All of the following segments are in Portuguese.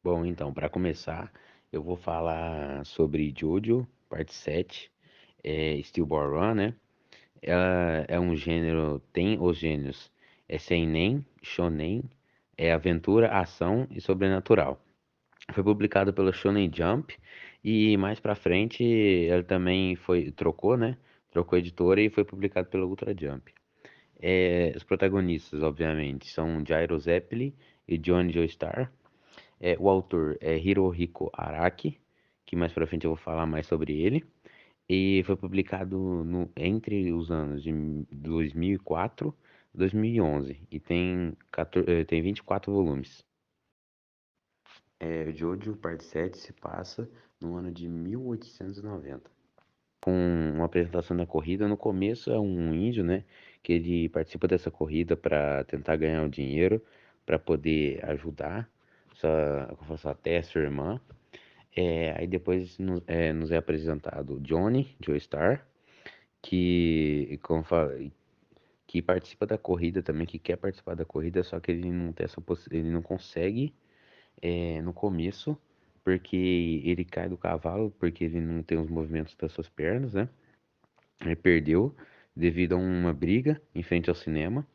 Bom, então, para começar, eu vou falar sobre Jojo, parte 7, Stillborn Run, né? Ela é um gênero, tem os gêneros, seinen, shonen, aventura, ação e sobrenatural. Foi publicado pela Shonen Jump e mais pra frente ela também trocou, né? Trocou editora e foi publicado pela Ultra Jump. Os protagonistas, obviamente, são Jairo Zeppeli e Johnny Joestar. O autor é Hirohiko Araki, que mais pra frente eu vou falar mais sobre ele. E foi publicado entre os anos de 2004 e 2011. E tem, 14, tem 24 volumes. Jojo, parte 7, se passa no ano de 1890. Com uma apresentação da corrida, no começo é um índio, né? Que ele participa dessa corrida para tentar ganhar o dinheiro, para poder ajudar sua até sua irmã. Aí depois nos é apresentado o Johnny, Joestar, que, que participa da corrida também, que quer participar da corrida, só que ele não tem ele não consegue no começo, porque ele cai do cavalo, porque ele não tem os movimentos das suas pernas, né? Ele perdeu devido a uma briga em frente ao cinema.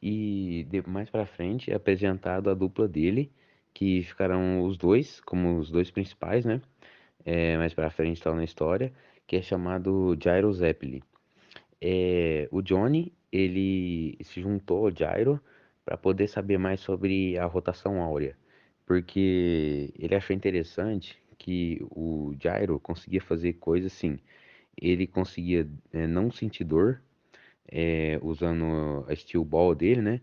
E mais pra frente é apresentado a dupla dele, que ficarão os dois como os dois principais, né? Mais pra frente tá na história, que é chamado Jairo Zeppeli. O Johnny, ele se juntou ao Jairo para poder saber mais sobre a rotação áurea, porque ele achou interessante que o Jairo conseguia fazer coisas assim, ele conseguia não sentir dor usando a Steel Ball dele, né?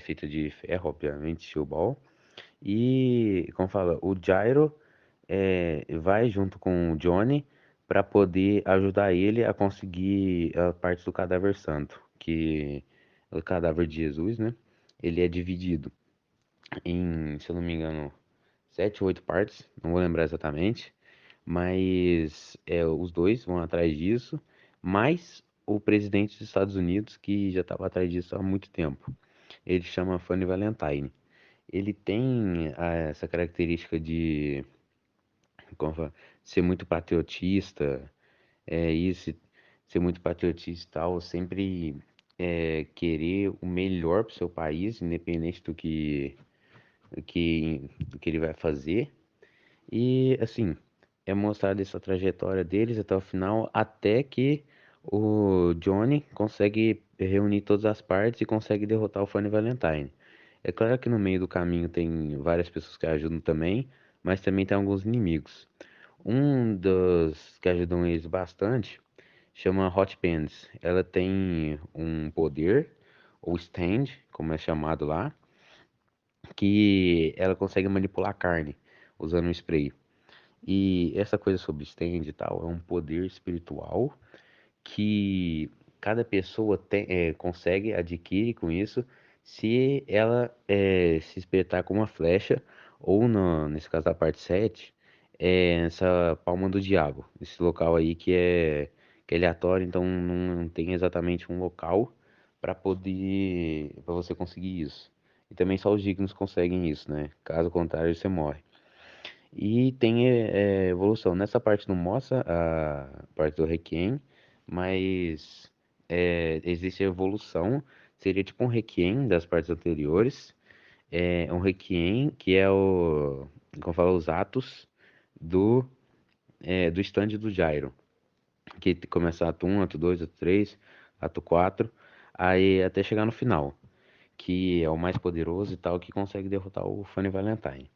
Feita de ferro, obviamente, Steel Ball. E, como fala, o Jairo vai junto com o Johnny para poder ajudar ele a conseguir a parte do cadáver santo, que é o cadáver de Jesus, né? Ele é dividido em, se eu não me engano, 7 ou 8 partes, não vou lembrar exatamente, mas os dois vão atrás disso, mais o presidente dos Estados Unidos, que já estava atrás disso há muito tempo. Ele chama Fanny Valentine. Ele tem essa característica de como fala, ser muito patriotista, isso, ser muito patriotista e tal, sempre querer o melhor para o seu país, independente do que ele vai fazer. E assim, é mostrada essa trajetória deles até o final, até que o Johnny consegue reunir todas as partes e consegue derrotar o Fanny Valentine. É claro que no meio do caminho tem várias pessoas que ajudam também, mas também tem alguns inimigos. Um dos que ajudam eles bastante chama Hot Pants. Ela tem um poder, ou stand, como é chamado lá, que ela consegue manipular a carne usando um spray. E essa coisa sobre stand e tal é um poder espiritual que cada pessoa consegue adquirir com isso se ela se espetar com uma flecha, ou nesse caso da parte 7 essa palma do diabo, esse local aí que é aleatório, então não tem exatamente um local para você conseguir isso. E também só os dignos conseguem isso, né? Caso contrário, você morre. E tem evolução. Nessa parte não mostra a parte do Requiem, mas existe evolução. Seria tipo um Requiem das partes anteriores. Um Requiem que é como fala, os atos do stand do Gyro. Que começa ato 1, ato 2, ato 3, ato 4, aí até chegar no final. Que é o mais poderoso e tal, que consegue derrotar o Funny Valentine.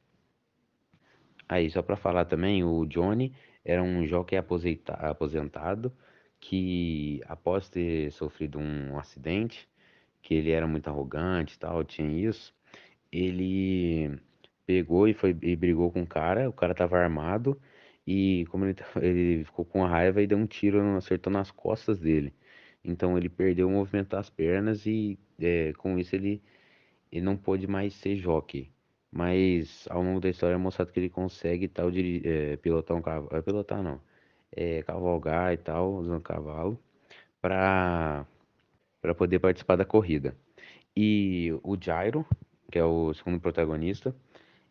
Aí, só pra falar também, o Johnny era um jockey aposentado que, após ter sofrido um acidente, que ele era muito arrogante e tal, tinha isso, ele pegou e brigou com o cara tava armado, e como ele ficou com raiva e deu um tiro, acertou nas costas dele. Então ele perdeu o movimento das pernas e com isso ele não pôde mais ser jockey. Mas ao longo da história é mostrado que ele consegue tal, pilotar um cavalo. Pilotar não. Cavalgar e tal, usando cavalo, para poder participar da corrida. E o Jairo, que é o segundo protagonista,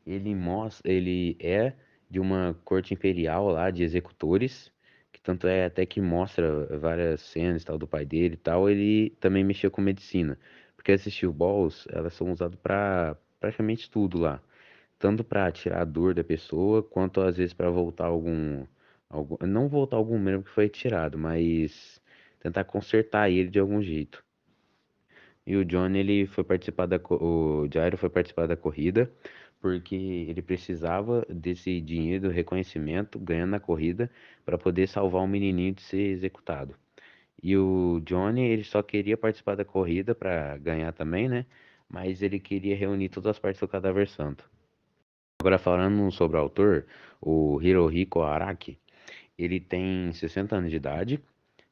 ele é de uma corte imperial lá de executores, que tanto é até que mostra várias cenas e tal do pai dele e tal, ele também mexeu com medicina, porque essas steel balls, elas são usadas para praticamente tudo lá, tanto para tirar a dor da pessoa, quanto às vezes para voltar não voltar algum membro que foi tirado, mas tentar consertar ele de algum jeito. E o John, ele foi participar o Jairo foi participar da corrida porque ele precisava desse dinheiro, reconhecimento, ganhando na corrida para poder salvar um menininho de ser executado. E o Johnny, ele só queria participar da corrida para ganhar também, né? Mas ele queria reunir todas as partes do Cadáver Santo. Agora falando sobre o autor, o Hirohiko Araki, ele tem 60 anos de idade,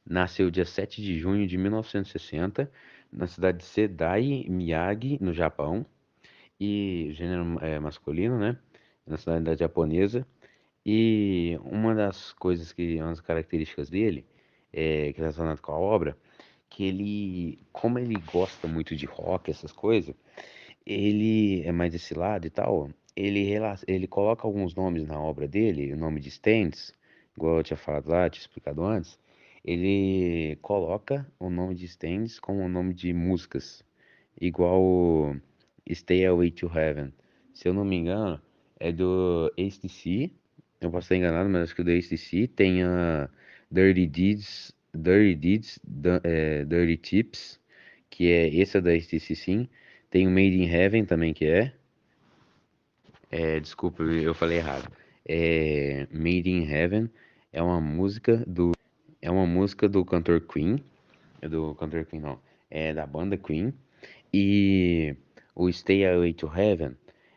nasceu dia 7 de junho de 1960 na cidade de Sedai, Miyagi, no Japão, e gênero masculino, né? Nacionalidade japonesa. E uma das coisas uma das características dele, que é relacionado com a obra, que ele, como ele gosta muito de rock, essas coisas, ele é mais desse lado e tal. Ele coloca alguns nomes na obra dele, o nome de stands, igual eu tinha falado lá, tinha explicado antes. Ele coloca o nome de stands como o nome de músicas, igual o Stay Away to Heaven. Se eu não me engano, é do AC/DC. Eu posso estar enganado, mas acho que o do AC/DC tem a Dirty Tips, que é esse é da AC/DC sim. Tem o Made in Heaven também, que desculpa, eu falei errado. Made in Heaven é uma música do cantor Queen, do cantor Queen não, é da banda Queen. E o Stay Away to Heaven,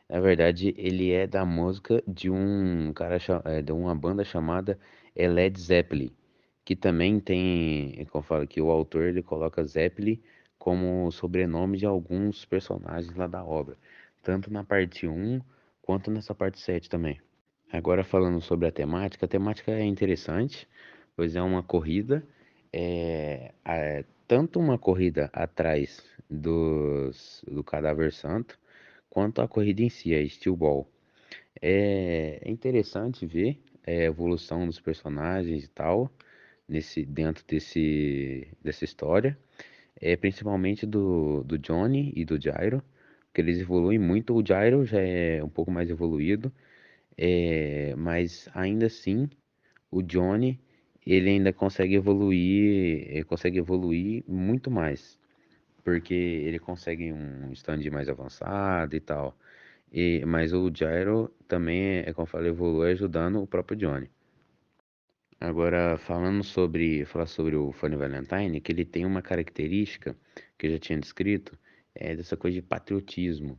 na verdade, ele é da música de um cara, de uma banda chamada Led Zeppelin, que também tem, como eu falo aqui, o autor ele coloca Zeppelin como sobrenome de alguns personagens lá da obra, tanto na parte um quanto nessa parte 7 também. Agora falando sobre a temática é interessante, pois é uma corrida, tanto uma corrida atrás do cadáver santo, quanto a corrida em si, a Steel Ball. É interessante ver a evolução dos personagens e tal, dentro dessa história, principalmente do Johnny e do Gyro, que eles evoluem muito. O Gyro já é um pouco mais evoluído, mas ainda assim, o Johnny, ele consegue evoluir muito mais, porque ele consegue um stand mais avançado e tal. Mas o Gyro também, como eu falei, evolui ajudando o próprio Johnny. Agora, falar sobre o Funny Valentine, que ele tem uma característica que eu já tinha descrito, dessa coisa de patriotismo,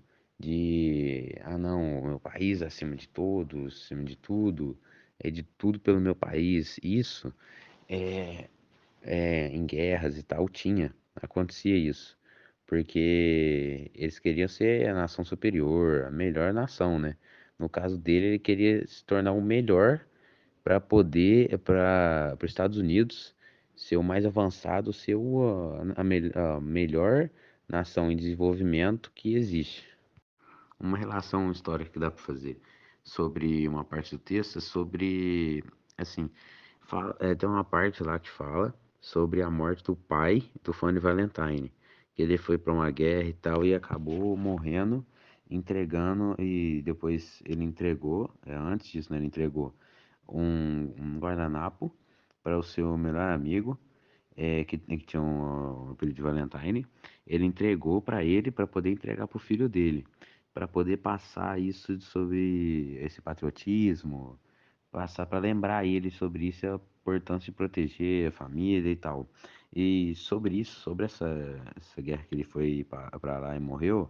ah não, o meu país acima de todos, acima de tudo, é de tudo pelo meu país. Isso, em guerras e tal, acontecia isso, porque eles queriam ser a nação superior, a melhor nação, né? No caso dele, ele queria se tornar o melhor para os Estados Unidos ser o mais avançado, ser a melhor nação em desenvolvimento que existe. Uma relação histórica que dá para fazer sobre uma parte do texto é sobre, assim, tem uma parte lá que fala sobre a morte do pai do Fanny Valentine, que ele foi para uma guerra e tal e acabou morrendo, entregando, e depois ele entregou, antes disso, né, ele entregou um guardanapo para o seu melhor amigo, que tinha um apelido de Valentine. Ele entregou para ele para poder entregar para o filho dele, para poder passar isso sobre esse patriotismo, passar para lembrar ele sobre isso, a importância de proteger a família e tal. E sobre isso, sobre essa guerra que ele foi para lá e morreu,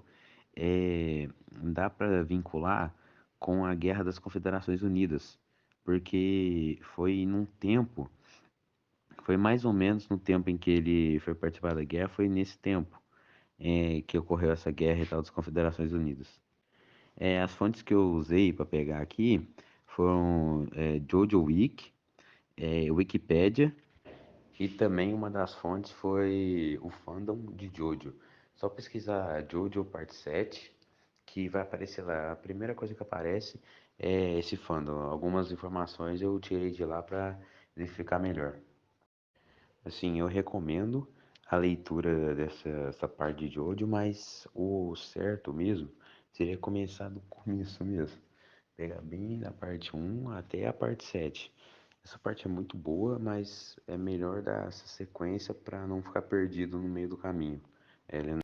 dá para vincular com a Guerra das Confederações Unidas, porque foi mais ou menos no tempo em que ele foi participar da guerra, foi nesse tempo que ocorreu essa guerra e tal das Confederações Unidas. As fontes que eu usei para pegar aqui foram Jojo Wiki, Wikipédia, e também uma das fontes foi o fandom de Jojo. Só pesquisar Jojo Parte 7, que vai aparecer lá. A primeira coisa que aparece é esse fandom. Algumas informações eu tirei de lá para identificar melhor. Assim, eu recomendo a leitura dessa parte de Jojo, mas o certo mesmo seria começar do começo mesmo. Pegar bem da parte um até a parte 7. Essa parte é muito boa, mas é melhor dar essa sequência para não ficar perdido no meio do caminho. Ela é